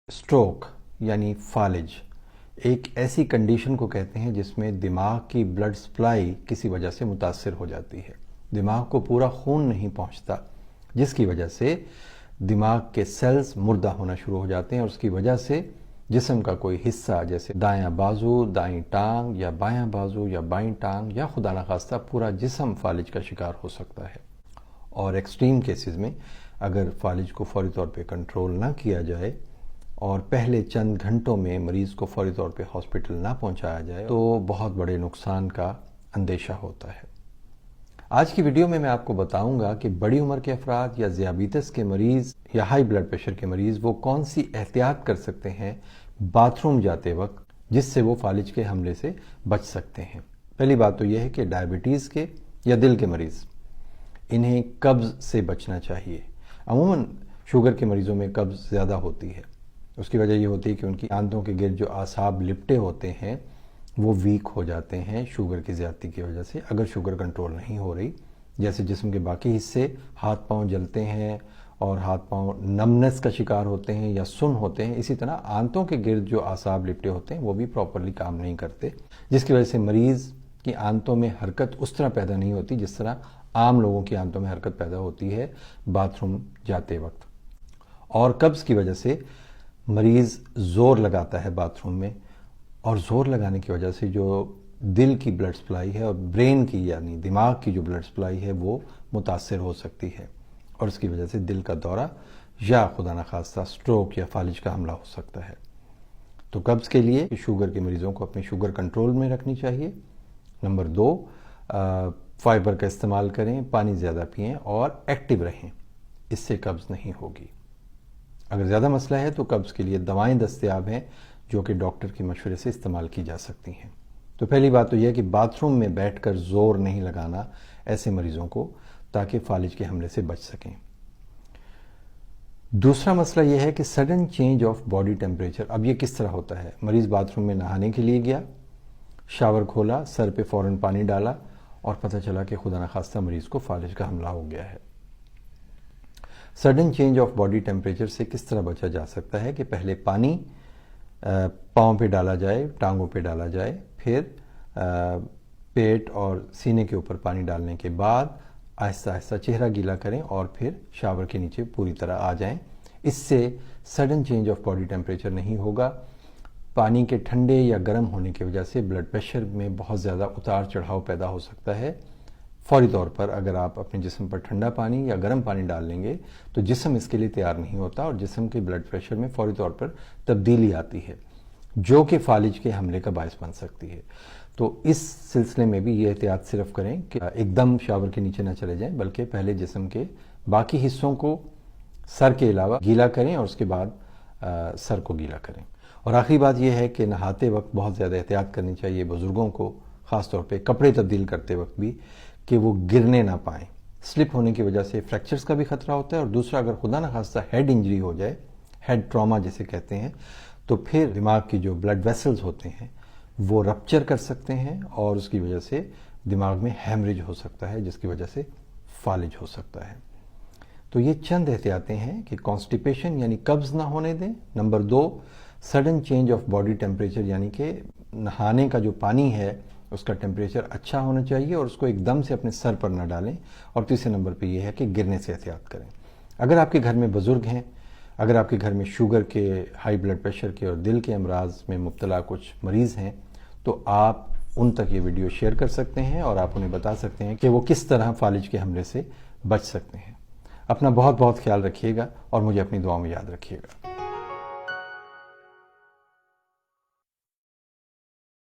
Stroke یعنی فالج ایک ایسی کنڈیشن کو کہتے ہیں جس میں دماغ کی بلڈ سپلائی کسی وجہ سے متاثر ہو جاتی ہے. دماغ کو پورا خون نہیں پہنچتا، جس کی وجہ سے دماغ کے سیلز مردہ ہونا شروع ہو جاتے ہیں اور اس کی وجہ سے جسم کا کوئی حصہ جیسے دایاں بازو، دائیں ٹانگ یا بایاں بازو یا بائیں ٹانگ یا خدا نخواستہ پورا جسم فالج کا شکار ہو سکتا ہے. اور ایکسٹریم کیسز میں اگر فالج کو فوری طور پہ کنٹرول نہ کیا جائے اور پہلے چند گھنٹوں میں مریض کو فوری طور پہ ہاسپٹل نہ پہنچایا جائے تو بہت بڑے نقصان کا اندیشہ ہوتا ہے. آج کی ویڈیو میں آپ کو بتاؤں گا کہ بڑی عمر کے افراد یا ذیابیطس کے مریض یا ہائی بلڈ پریشر کے مریض وہ کون سی احتیاط کر سکتے ہیں باتھ روم جاتے وقت جس سے وہ فالج کے حملے سے بچ سکتے ہیں. پہلی بات تو یہ ہے کہ ڈائبٹیز کے یا دل کے مریض انہیں قبض سے بچنا چاہیے. عموماً شوگر کے مریضوں میں قبض زیادہ ہوتی ہے. اس کی وجہ یہ ہوتی ہے کہ ان کی آنتوں کے گرد جو اعصاب لپٹے ہوتے ہیں وہ ویک ہو جاتے ہیں شوگر کی زیادتی کی وجہ سے. اگر شوگر کنٹرول نہیں ہو رہی، جیسے جسم کے باقی حصے ہاتھ پاؤں جلتے ہیں اور ہاتھ پاؤں نمنس کا شکار ہوتے ہیں یا سن ہوتے ہیں، اسی طرح آنتوں کے گرد جو اعصاب لپٹے ہوتے ہیں وہ بھی پراپرلی کام نہیں کرتے، جس کی وجہ سے مریض کی آنتوں میں حرکت اس طرح پیدا نہیں ہوتی جس طرح عام لوگوں کی آنتوں میں حرکت پیدا ہوتی ہے باتھ روم جاتے وقت. اور قبض کی وجہ سے مریض زور لگاتا ہے باتھ روم میں، اور زور لگانے کی وجہ سے جو دل کی بلڈ سپلائی ہے اور برین کی یعنی دماغ کی جو بلڈ سپلائی ہے وہ متاثر ہو سکتی ہے اور اس کی وجہ سے دل کا دورہ یا خدا نخواستہ اسٹروک یا فالج کا حملہ ہو سکتا ہے. تو قبض کے لیے شوگر کے مریضوں کو اپنی شوگر کنٹرول میں رکھنی چاہیے. نمبر 2، فائبر کا استعمال کریں، پانی زیادہ پئیں اور ایکٹیو رہیں، اس سے قبض نہیں ہوگی. اگر زیادہ مسئلہ ہے تو قبض کے لیے دوائیں دستیاب ہیں جو کہ ڈاکٹر کے مشورے سے استعمال کی جا سکتی ہیں. تو پہلی بات تو یہ ہے کہ باتھ روم میں بیٹھ کر زور نہیں لگانا ایسے مریضوں کو تاکہ فالج کے حملے سے بچ سکیں. دوسرا مسئلہ یہ ہے کہ sudden change of body temperature. اب یہ کس طرح ہوتا ہے؟ مریض باتھ روم میں نہانے کے لیے گیا، شاور کھولا، سر پہ فوراً پانی ڈالا اور پتہ چلا کہ خدا نخواستہ مریض کو فالج کا حملہ ہو گیا ہے. Sudden change of body temperature سے کس طرح بچا جا سکتا ہے کہ پہلے پانی پاؤں پہ ڈالا جائے، ٹانگوں پہ ڈالا جائے، پھر پیٹ اور سینے کے اوپر پانی ڈالنے کے بعد آہستہ آہستہ چہرہ گیلا کریں اور پھر شاور کے نیچے پوری طرح آ جائیں. اس سے sudden change of body temperature نہیں ہوگا. پانی کے ٹھنڈے یا گرم ہونے کی وجہ سے بلڈ پریشر میں بہت زیادہ اتار چڑھاؤ پیدا ہو سکتا ہے. فوری طور پر اگر آپ اپنے جسم پر ٹھنڈا پانی یا گرم پانی ڈال لیں گے تو جسم اس کے لیے تیار نہیں ہوتا اور جسم کے بلڈ پریشر میں فوری طور پر تبدیلی آتی ہے جو کہ فالج کے حملے کا باعث بن سکتی ہے. تو اس سلسلے میں بھی یہ احتیاط صرف کریں کہ ایک دم شاور کے نیچے نہ چلے جائیں، بلکہ پہلے جسم کے باقی حصوں کو سر کے علاوہ گیلا کریں اور اس کے بعد سر کو گیلا کریں. اور آخری بات یہ ہے کہ نہاتے وقت بہت زیادہ احتیاط کرنی چاہیے بزرگوں کو، خاص طور پہ کپڑے تبدیل کرتے وقت بھی، کہ وہ گرنے نہ پائیں. سلپ ہونے کی وجہ سے فریکچرز کا بھی خطرہ ہوتا ہے، اور دوسرا اگر خدا نخواستہ ہیڈ انجری ہو جائے، ہیڈ ٹراما جسے کہتے ہیں، تو پھر دماغ کی جو بلڈ ویسلز ہوتے ہیں وہ رپچر کر سکتے ہیں اور اس کی وجہ سے دماغ میں ہیمریج ہو سکتا ہے جس کی وجہ سے فالج ہو سکتا ہے. تو یہ چند احتیاطیں ہیں کہ کانسٹیپیشن یعنی قبض نہ ہونے دیں. Number 2، sudden change of body temperature یعنی کہ نہانے کا جو پانی ہے اس کا ٹیمپریچر اچھا ہونا چاہیے اور اس کو ایک دم سے اپنے سر پر نہ ڈالیں. اور تیسرے نمبر پہ یہ ہے کہ گرنے سے احتیاط کریں. اگر آپ کے گھر میں بزرگ ہیں، اگر آپ کے گھر میں شوگر کے، ہائی بلڈ پریشر کے اور دل کے امراض میں مبتلا کچھ مریض ہیں تو آپ ان تک یہ ویڈیو شیئر کر سکتے ہیں اور آپ انہیں بتا سکتے ہیں کہ وہ کس طرح فالج کے حملے سے بچ سکتے ہیں. اپنا بہت بہت خیال رکھیے گا اور مجھے اپنی دعاؤں میں یاد رکھیے گا.